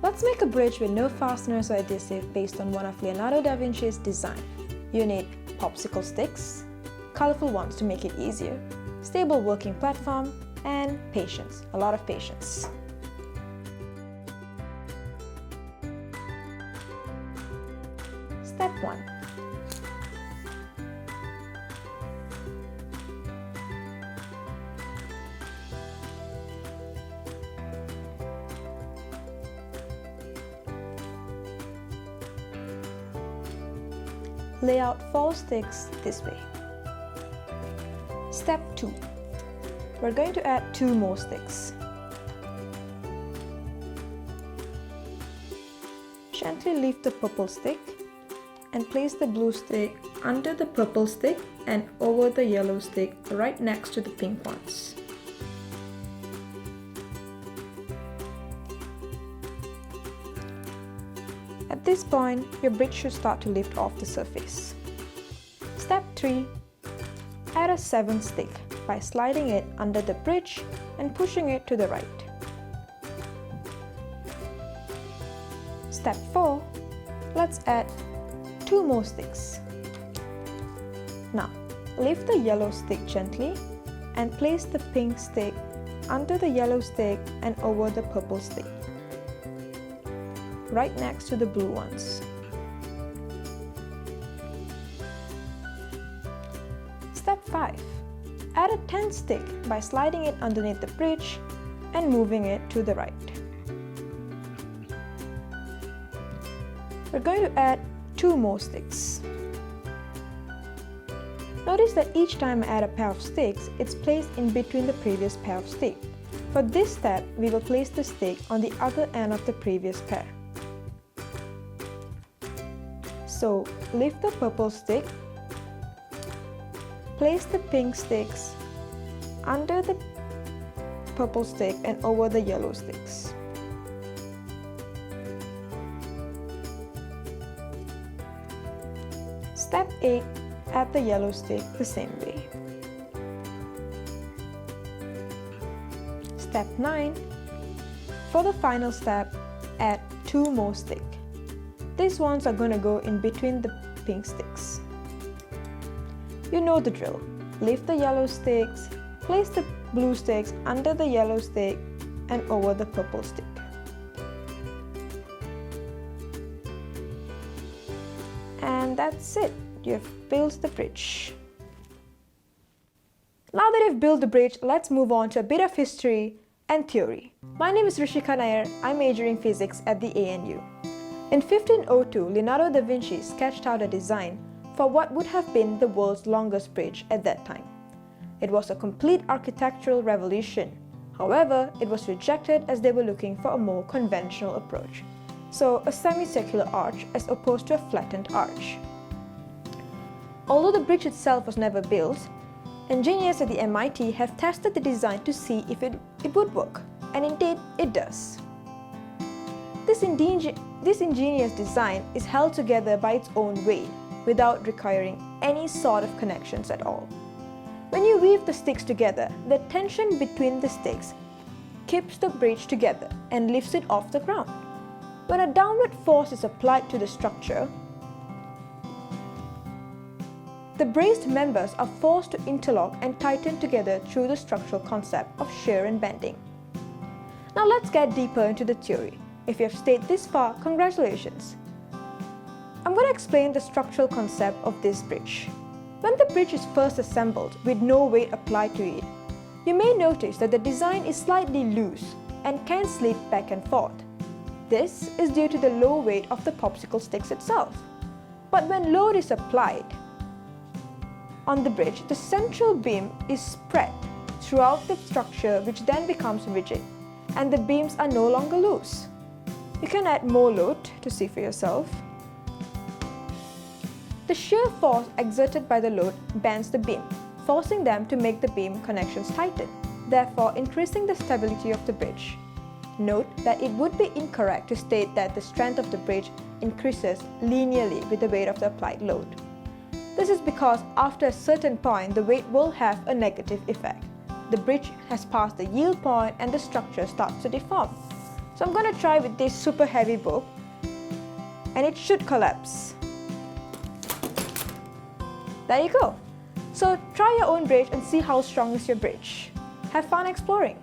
Let's make a bridge with no fasteners or adhesive based on one of Leonardo da Vinci's design. You need popsicle sticks, colorful ones to make it easier, stable working platform, and patience, a lot of patience. Step 1. Lay out 4 sticks this way. Step 2. We're going to add 2 more sticks. Gently lift the purple stick and place the blue stick under the purple stick and over the yellow stick right next to the pink ones. At this point, your bridge should start to lift off the surface. Step 3. Add a 7th stick by sliding it under the bridge and pushing it to the right. Step 4. Let's add 2 more sticks. Now, lift the yellow stick gently and place the pink stick under the yellow stick and over the purple stick, right next to the blue ones. Step 5. Add a 10th stick by sliding it underneath the bridge and moving it to the right. We're going to add 2 more sticks. Notice that each time I add a pair of sticks, it's placed in between the previous pair of sticks. For this step, we will place the stick on the other end of the previous pair. So, lift the purple stick, place the pink sticks under the purple stick and over the yellow sticks. Step 8. Add the yellow stick the same way. Step 9. For the final step, add 2 more sticks. These ones are going to go in between the pink sticks. You know the drill. Lift the yellow sticks, place the blue sticks under the yellow stick and over the purple stick. And that's it. You've built the bridge. Now that you've built the bridge, let's move on to a bit of history and theory. My name is Rishika Nair. I'm majoring physics at the ANU. In 1502, Leonardo da Vinci sketched out a design for what would have been the world's longest bridge at that time. It was a complete architectural revolution. However, it was rejected as they were looking for a more conventional approach. So, a semicircular arch as opposed to a flattened arch. Although the bridge itself was never built, engineers at the MIT have tested the design to see if it would work, and indeed it does. This ingenious design is held together by its own weight without requiring any sort of connections at all. When you weave the sticks together, the tension between the sticks keeps the bridge together and lifts it off the ground. When a downward force is applied to the structure, the braced members are forced to interlock and tighten together through the structural concept of shear and bending. Now let's get deeper into the theory. If you have stayed this far, congratulations! I'm going to explain the structural concept of this bridge. When the bridge is first assembled with no weight applied to it, you may notice that the design is slightly loose and can slip back and forth. This is due to the low weight of the popsicle sticks itself. But when load is applied on the bridge, the central beam is spread throughout the structure, which then becomes rigid, and the beams are no longer loose. You can add more load to see for yourself. The shear force exerted by the load bends the beam, forcing them to make the beam connections tighten, therefore increasing the stability of the bridge. Note that it would be incorrect to state that the strength of the bridge increases linearly with the weight of the applied load. This is because after a certain point, the weight will have a negative effect. The bridge has passed the yield point and the structure starts to deform. So I'm going to try with this super heavy book, and it should collapse. There you go. So try your own bridge and see how strong is your bridge. Have fun exploring.